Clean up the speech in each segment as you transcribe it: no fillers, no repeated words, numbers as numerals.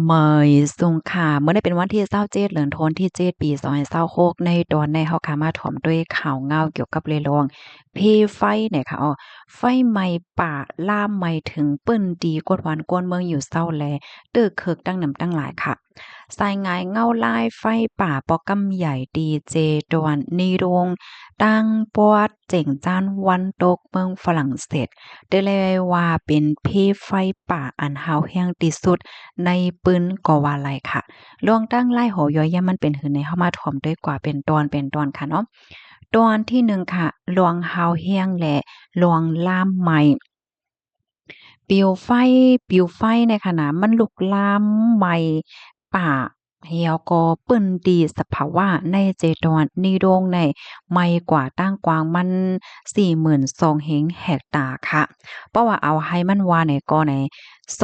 เมยสุงค่ะเมื่อได้เป็นวันที่27เดือนธันวาคมที่7ปี2026ในตอนนี้เฮาค่ะมาถ่อมด้วยข่าวเงาเกี่ยวกับเรื่องเพไฟเนี่ยค่ะไฟไหม้ป่าลามไหม้ถึงเปิ้นดีกดวันกวนเมืองอยู่เศร้าแลตึกเคิกตั้งนำตั้งหลายค่ะสายงายเงาลายไฟป่าปอกำใหญ่ดีเจดวนนีโรงตั้งปวดเจ๋งจานวันตกเมืองฝรั่งเศสได้เลยว่าเป็นเพไฟป่าอันหาวแห้งที่สุด ในปืนก็ว่าไลค่ะลวงตั้งไล่โหย้อยยามมันเป็นหือในเข้ามาถ่อมด้วยกว่าเป็นตอนค่ะเนาะตอนที่หนึ่งค่ะลวงฮาวเฮียงและลวงล่ามใหม่ปิวไฟในขณะมันลุกลามไหม้ป่าเหี่ยวก็เปิ้นดีสภาวะในเจดอนนีโรงในไม่กว่าตั้งกวางมัน42,000เฮกตาร์ค่ะเพราะว่าเอาให้มันว่าในก็ใน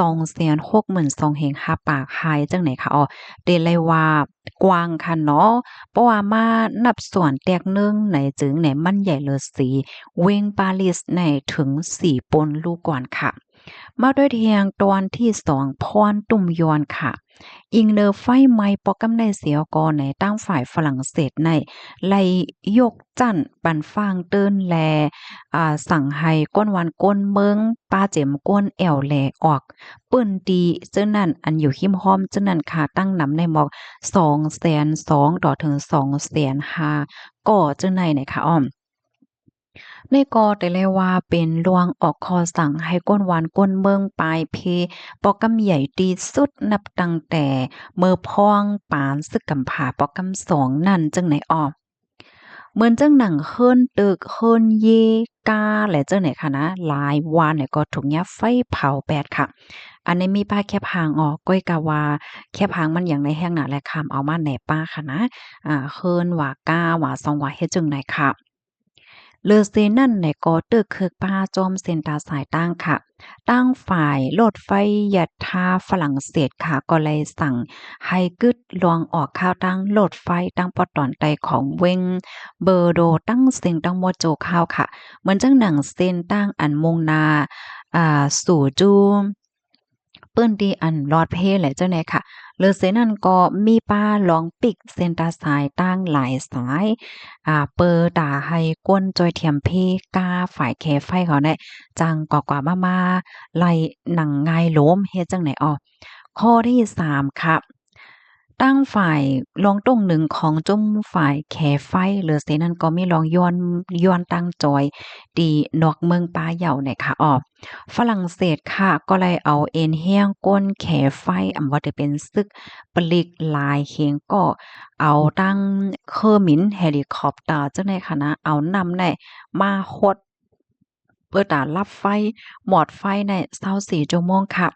262,000เฮาปากหายจังไหนคะเดเลยว่ากว้างค่ะเนาะเพราะว่ามานับส่วนแตกหนึ่งไหนจึงไหนมันใหญ่เลยสีเวงปารีสในถึง4ปนลูกก่อนค่ะ มาด้วยเทียงตอนที่2พรตุ่มยวนค่ะอิงเนอไฟไหม้ปอกำในเสียวกอในตั้งฝ่ายฝรั่งเศสในไล่ยกจั่นปันฟางเติ้นแลสั่งให้ก้นวันก้นเมืองป้าเจ็มก้นแอวแลออกเปิ้นดีเจ้านั่นอันอยู่หิมห้อมเจ้านั่นค่ะตั้งนำในหมอก202,000ต่อถึง250,000ก่อเจ้าในไหนคะอ้อม ในก็แต่เลยว่าเป็นลวงออกคอสั่งให้ก้นหวานก้นเมืองปลายเพปอกำใหญ่ที่สุดนับตั้งแต่เมื่อพ้องปานซึกกำผาปอกำสองนั่นจังไหนออกเหมือนจังหนังเฮิรนตึกเฮิรนเยกาและเจ้าไหนค่ะนะหลายวันเนี่ยก็ถูกยับไฟเผาแปดค่ะอันนี้มีป้าแคบหางออกก้อยกะว่าแคบหางมันอย่างในแห้งหนาและคำเอามาแหนป้าค่ะนะเฮิรนว่ากาว่าซองว่าเฮ็ดจังไหนค่ะ เลอเซนั่นในก็ตึกเคิกป้าจอมเซ็นตาสายตั้งค่ะตั้งฝ่ายรถไฟยัดทาฝรั่งเศสค่ะก็เลยสั่งให้กึดลวงออกข้าวตั้งรถไฟตั้งปอตอนไตของเวงเบอร์โดตั้งเสียงตั้งมัวโจข้าวค่ะเหมือนจังหนังเส้นตั้งอันมงนาสู่จูเปิ้นดีอันลอดเพแหละเจ้าแน่ค่ะเลอเซนั่นก็มีป้าลองปิกเซ็นตาสายตั้งหลายสายเปิดตาให้ก้นจอยเทียมเพกาฝ่ายแคไฟเขาเนี่ยจังกว่ามาไล่หนังงายโล้มเฮ็ดจังไหนข้อที่3ค่ะตั้งฝ่ายรองต้งหนึ่งของจุ้มฝ่ายแคไฟเหลือเสนั้นก็มีรองย้อนตั้งจอยตีนอกเมืองปาเหย่าเนี่ยค่ะฝรั่งเศสค่ะก็เลยเอาเอ็นเฮียงก้นแขไฟอำว่าจะเป็นซึกปลีกลายเคียงก็เอาตั้งเคอร์มินเฮลิคอปเตอร์เจ้าในคณะเอานำในมาฮดเพื่อตารับไฟหมอดไฟใน24ชั่วโมงค่ะ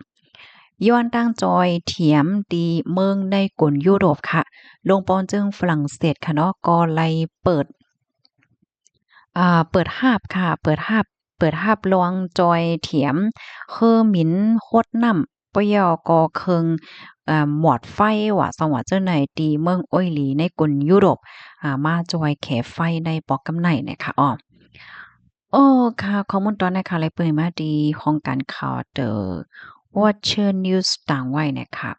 ย้อนตั้งจอยเถียมดีเมืองในกลุ่นยุโรปค่ะลงปอนจึงฝรั่งเศสค่ะเนาะก็ไล่เปิด เปิดหาบค่ะเปิดหาบลวงจอยเถียมคือหมินโคดน้ำปะยอก็เคิงหมอดไฟว่าสว่าเจ้าไหนตีเมืองอ้อยหลีในกลุ่นยุโรปมาจอยแขไฟในปอกกำไนเนี่ยค่ะโอ้ค่ะข้อมูลตอนนี้ค่ะเลยเปิดมาดีของการข่าว The Watcher News ต่างไว้เนี่ยค่ะ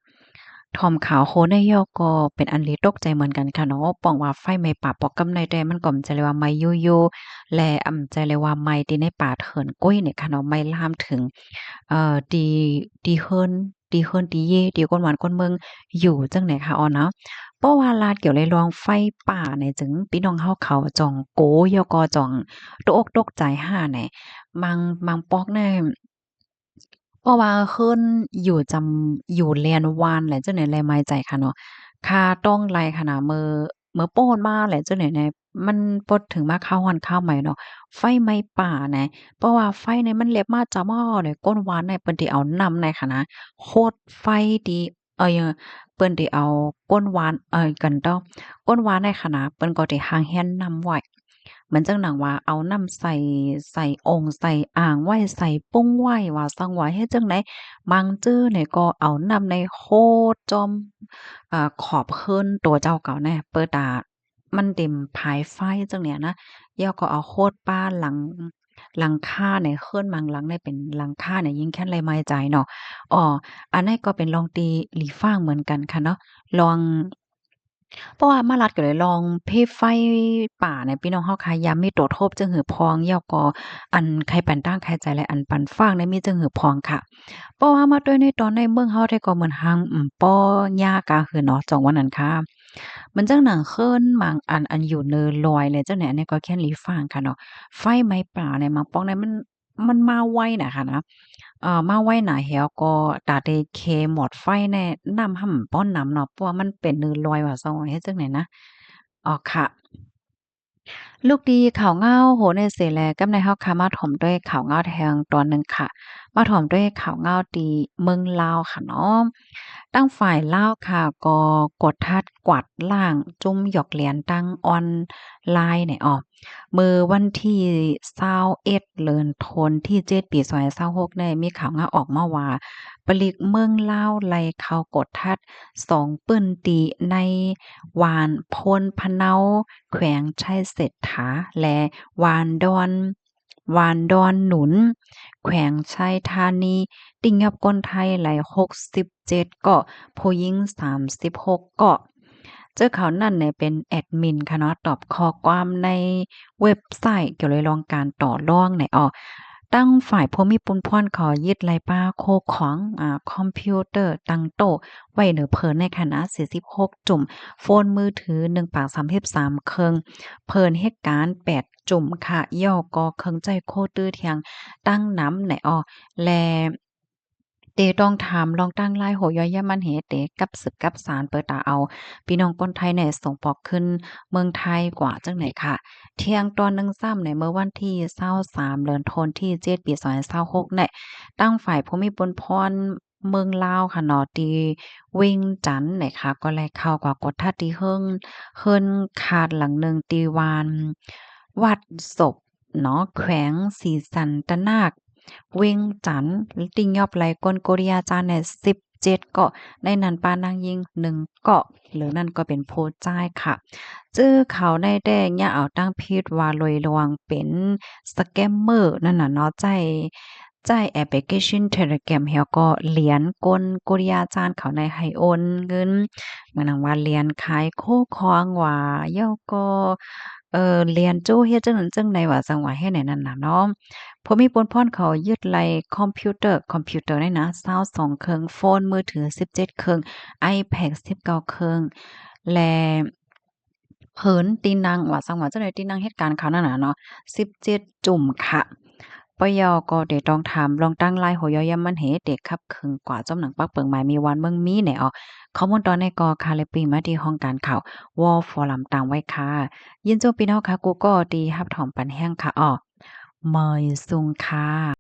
ทอมขาวโคในยอก็เป็นอันลีตกใจเหมือนกันค่ะเนาะป้องว่าไฟไหม้ป่าปอกกำไนแต่มันก็มันจะเรียกว่าไหม้ยู่ๆและจะเรียกว่าไหม้ที่ในป่าเถินกุ้ยเนี่ยค่ะเนาะไหม้ลามถึงดีดีเฮิรนดีเย่ดีก้นหวานก้นเมืองอยู่จังไหนคะเนาะเพราะว่าลาดเกี่ยวเลยลองไฟป่าเนี่ยจึงพี่น้องเฮาเขาจ่องโกยอก็จ่องตกอกตกใจห่าแหน่บางปอกเนี่ย เพราะว่าขึ้นอยู่แลนวานแหละเจ้าไหนแลไม้ใจค่ะเนาะค่าต้องไลค่ะนะมื้อโป้นมาแหละเจ้าไหนแหน่มันปดถึงมาข้าวฮ้อนข้าวใหม่เนาะไฟไหม้ป่าแหน่เพราะว่าไฟเนี่ยมันแล่บมาจากหม้อเลยก้นหวานเนี่ยเปิ้นสิเอานำในค่ะนะโคดไฟดีเปิ้นสิเอาก้นหวานกันต่อก้นหวานในค่ะนะเปิ้นก็สิหางแฮ่นนำไว้ เหมือนจังหนังว่าเอาน้ำใส่โอ่งใส่อ่างไว้ใส่ปุ้งไว้ว่าซังว่าเฮ็ดจั่งใดบางจื้อเนี่ยก็เอาน้ำในโคดจอมขอบเคินตัวเจ้าเก่าแน่เปิดมันเต็มผายไฟจังเนี่ยนะแล้วก็เอาโคดป้าหลัง หลังคาเนี่ยเคิ้นมังหลังเนี่ยเป็นหลังคาเนี่ยยิ่งแค่นไรไม้ใจเนาะอ้ออันนั้นก็เป็นลองตีหลีฟ้างเหมือนกันค่ะเนาะลองเพราะว่ามารัดก็เลยลองเพไฟป่าเนี่ยพี่น้องเฮาค่ะยามมีโตโทบจึงหือพองยอกออันไข่ปันตั้งไข่ใจและอันปันฟางเนี่ยมีจึงหือพองค่ะเพราะว่ามาด้วยในตอนในเมืองเฮาได้ก็เหมือนหังป้อยากาหือเนาะจ่องว่านั้นค่ะมันจังหนังเคิ้นมังอันอยู่เนินลอยเลยจังไหนอันนี้ก็แค่นหลีฟางค่ะเนาะไฟไหม้ป่าเนี่ยมาป้องเนี่ยมันมาไวน่ะค่ะนะมาไว้หนาแหวก็ตาได้เคหมอดไฟแน่นำห่ำป้อนน้ำเนาะเพราะว่ามันเป็นเนินลอยว่าซอเฮ็ดจั่งใดนะอ๋อค่ะ ลูกดีข้าวเง่าโหในเสแลกำในเฮาค่ะมาถ่อมด้วยข้าวเง่าแทงตอนหนึ่งค่ะมาถ่อมด้วยข้าวเง่าตีเมืองลาวค่ะเนาะตั้งฝ่ายลาวค่ะก็กดทัดกวาดล่างจุ้มหยอกเหรียญตั้งออนไลน์เนี่ยอ้อมื้อวันที่21เดือนธันที่7ปี2026เนี่ยมีข่าวงาออกมาว่าปลีกเมืองลาวไล่เข้ากดทัด2ปื้นตีในวานพลพะเนาแขวงชัยเศรษฐาและวานดอนหนุนแขวงชัยธานีติ่งยับคนไทยไหล67เกาะผู้หญิง36เกาะเจอเขานั่นเนี่ยเป็นแอดมินค่ะเนาะตอบข้อความในเว็บไซต์เกี่ยวเลยลองการต่อรองไหนอ้อตั้งฝ่ายผู้มีปุ้นพ่อนขอยึดไลป้าโคของคอมพิวเตอร์ตั้งโต๊ะไว้เหนือเพิ่นในคณะ46จุ่มโฟนมือถือ1ปาก33เครื่องเพิ่นเหตุการณ์8จุ่มค่ะย่อกอเครื่องใจโคตื้อเทียงตั้งน้ำไหนอ้อแลเตต้องถามลองตั้งไลน์โหย่อยยะมันเหเตกับสืบกับสารเปิดตาเอาพี่น้องคนไทยเนี่ยส่งปอกขึ้นเมืองไทยกว่าจังไหนค่ะเที่ยงตอน1:03ในเมื่อวันที่23เดือนธันที่7ปี2026เนี่ยตั้งฝ่ายภูมิพลพรเมืองลาวค่ะเนาะที่เวียงจันทน์เนี่ยค่ะก็แลเข้ากว่ากดทัดที่เฮิรนคาดหลังหนึ่งตีวานวัดศพเนาะแขวงศรีสันตนาค เวียงจันทน์ติ่งยอบไหลกลโกริยาจารย์เนี่ย17เกาะในนั้นปานางยิง1เกาะหรือนั่นก็เป็นโพจ้ายค่ะจื้อเขาได้แดงอย่าเอาตั้งผิดว่าลอยลวงเป็นสแกมเมอร์นั่นน่ะเนาะใจายแอปพลิเคชัน Telegram แล้วก็เหรียญกลโกริยาจารย์เขาในให้โอนเงินเหมือนว่าเหรียญขายโคของว่าแล้วก็เหรียญโจ้เฮ็ดจังนั้นจังใดว่าจังว่าเฮ็ดให้นั่นน่ะเนาะ ผมมีปนพ่อนเขายึดไลคอมพิวเตอร์ได้นะ22เครื่องโฟนมือถือ17เครื่อง iPad 19เครื่องและเหินตีนังว่าซังว่าจังได๋ตีนังเหตุการณ์เขานั่นน่ะเนาะ17จุ่มค่ะปยก็เดต้องถามลองตั้งไลน์โหยอยำมันเหเด็กครับครึ่งกว่าจอมหนังปักเปิงหมายมีวันเมืองมีแหนออข้อมูลตอนในกอคาเลปีมาที่ห้องการข่าววอลฟอรัมต่างไว้ค่ะยินโจพี่น้องค่ะกูก็ดีรับถอมปันแห้งค่ะอ้อเมยซุงค่ะ